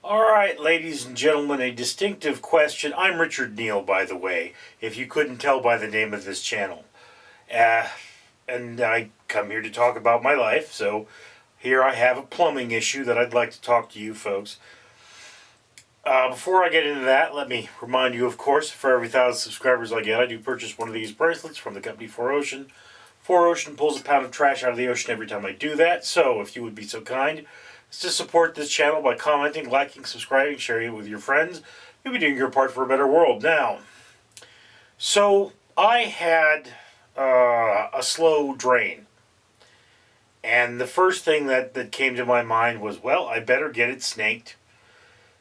All right, ladies and gentlemen, a distinctive question. I'm Richard Neal, by the way, if you couldn't tell by the name of this channel. Uh, and I come here to talk about my life, so here I have a plumbing issue that I'd like to talk to you folks. Before I get into that, let me remind you, of course, for every 1,000 subscribers I get, I do purchase one of these bracelets from the company 4Ocean. 4Ocean pulls a pound of trash out of the ocean every time I do that, so if you would be so kind as to support this channel by commenting, liking, subscribing, sharing it with your friends, you'll be doing your part for a better world. Now, so I had a slow drain. And the first thing that came to my mind was, well, I better get it snaked.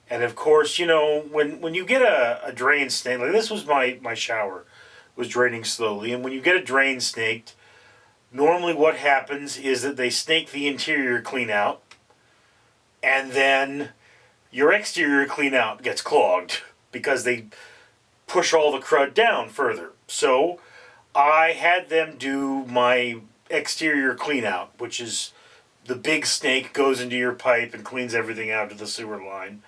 And of course, when you get a drain snake, like this was my shower, was draining slowly. And when you get a drain snaked, normally what happens is that they snake the interior clean out. And then your exterior clean out gets clogged because they push all the crud down further. So I had them do my exterior clean out, which is the big snake goes into your pipe and cleans everything out to the sewer line.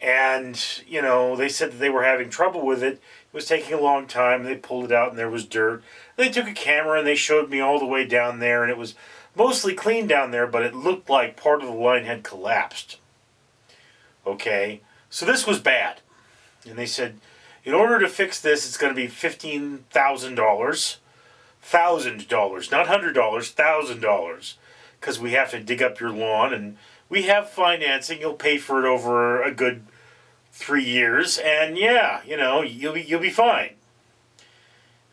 And, they said that they were having trouble with it. It was taking a long time. They pulled it out and there was dirt. They took a camera and they showed me all the way down there, and it was mostly clean down there, but it looked like part of the line had collapsed. Okay, so this was bad. And they said, in order to fix this, it's going to be $15,000. $1,000, not $100, $1,000. Because we have to dig up your lawn, and we have financing. You'll pay for it over a good 3 years, and yeah, you'll be fine.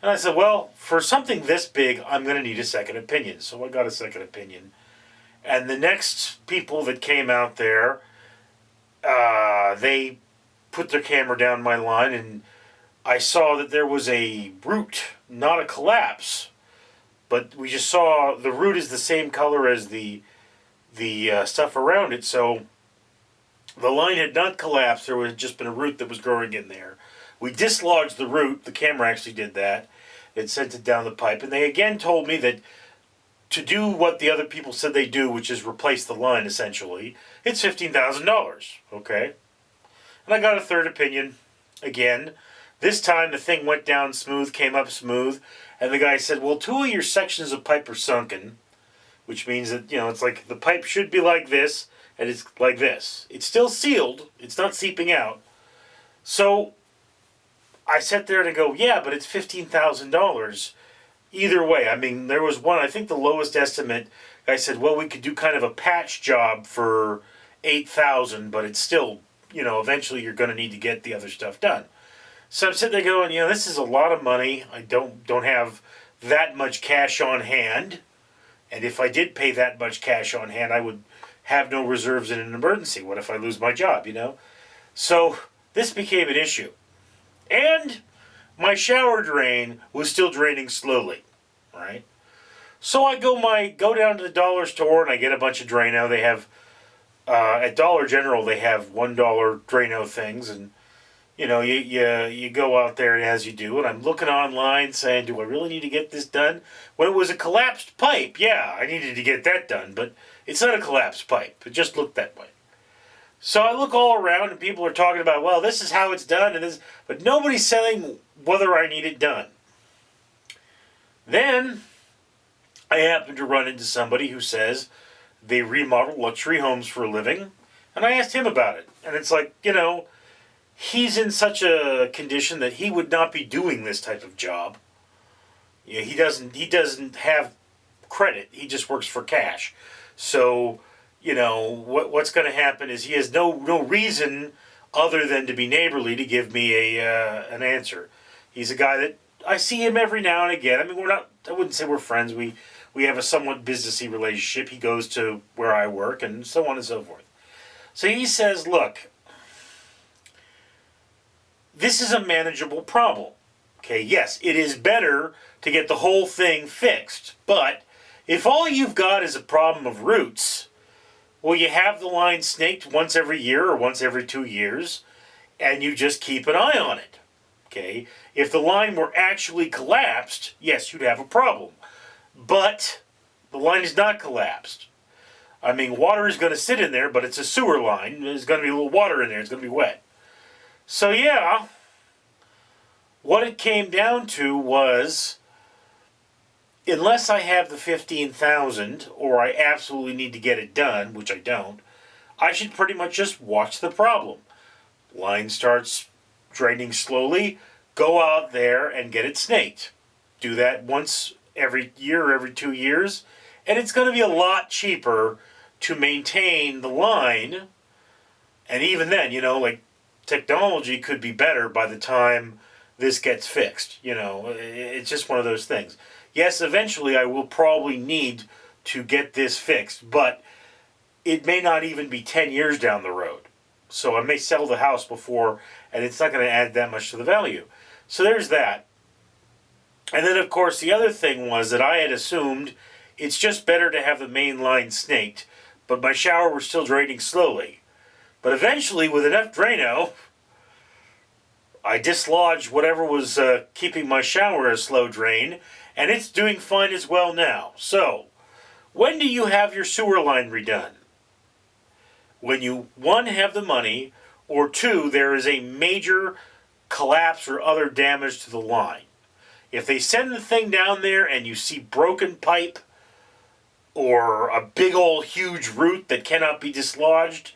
And I said, well, for something this big, I'm going to need a second opinion. So I got a second opinion. And the next people that came out there, they put their camera down my line, and I saw that there was a root, not a collapse. But we just saw the root is the same color as the stuff around it. So the line had not collapsed. There had just been a root that was growing in there. We dislodged the root. The camera actually did that. It sent it down the pipe. And they again told me that to do what the other people said they do, which is replace the line essentially, it's $15,000. Okay? And I got a third opinion again. This time the thing went down smooth, came up smooth. And the guy said, well, 2 of your sections of pipe are sunken, which means that, it's like the pipe should be like this, and it's like this. It's still sealed. It's not seeping out. So I sat there and I go, yeah, but it's $15,000 either way. I mean, there was one, I think the lowest estimate, I said, well, we could do kind of a patch job for $8,000, but it's still, eventually you're going to need to get the other stuff done. So I'm sitting there going, this is a lot of money. I don't have that much cash on hand. And if I did pay that much cash on hand, I would have no reserves in an emergency. What if I lose my job, So this became an issue. And my shower drain was still draining slowly, right? So I go down to the dollar store and I get a bunch of Drano. They have, at Dollar General, they have $1 Drano things, and you go out there as you do, and I'm looking online saying, do I really need to get this done? When it was a collapsed pipe, yeah, I needed to get that done, but it's not a collapsed pipe. It just looked that way. So I look all around, and people are talking about, well, this is how it's done, but nobody's saying whether I need it done. Then I happen to run into somebody who says they remodel luxury homes for a living, and I asked him about it, and it's like, he's in such a condition that he would not be doing this type of job. He doesn't have credit. He just works for cash. So, what's going to happen is he has no reason other than to be neighborly to give me an answer. He's a guy that I see him every now and again. I mean, I wouldn't say we're friends. We have a somewhat businessy relationship. He goes to where I work and so on and so forth. So he says, look, this is a manageable problem. Okay, yes, it is better to get the whole thing fixed. But if all you've got is a problem of roots, well, you have the line snaked once every year or once every 2 years, and you just keep an eye on it. Okay, if the line were actually collapsed, yes, you'd have a problem. But the line is not collapsed. I mean, water is going to sit in there, but it's a sewer line. There's going to be a little water in there. It's going to be wet. So yeah, what it came down to was, unless I have the 15,000 or I absolutely need to get it done, which I don't, I should pretty much just watch the problem. Line starts draining slowly, go out there and get it snaked. Do that once every year or every 2 years, and it's going to be a lot cheaper to maintain the line. And even then, like, technology could be better by the time this gets fixed. It's just one of those things. Yes, eventually I will probably need to get this fixed, but it may not even be 10 years down the road. So I may sell the house before, and it's not going to add that much to the value. So there's that. And then, of course, the other thing was that I had assumed it's just better to have the main line snaked, but my shower was still draining slowly. But eventually, with enough Drano, I dislodged whatever was keeping my shower a slow drain, and it's doing fine as well now. So, when do you have your sewer line redone? When you, one, have the money, or two, there is a major collapse or other damage to the line. If they send the thing down there and you see broken pipe or a big old huge root that cannot be dislodged,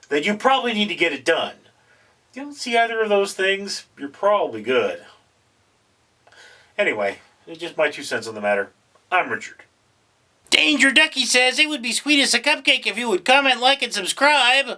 then you probably need to get it done. If you don't see either of those things, you're probably good. Anyway, it's just my 2 cents on the matter. I'm Richard. Danger Ducky says it would be sweet as a cupcake if you would comment, like, and subscribe.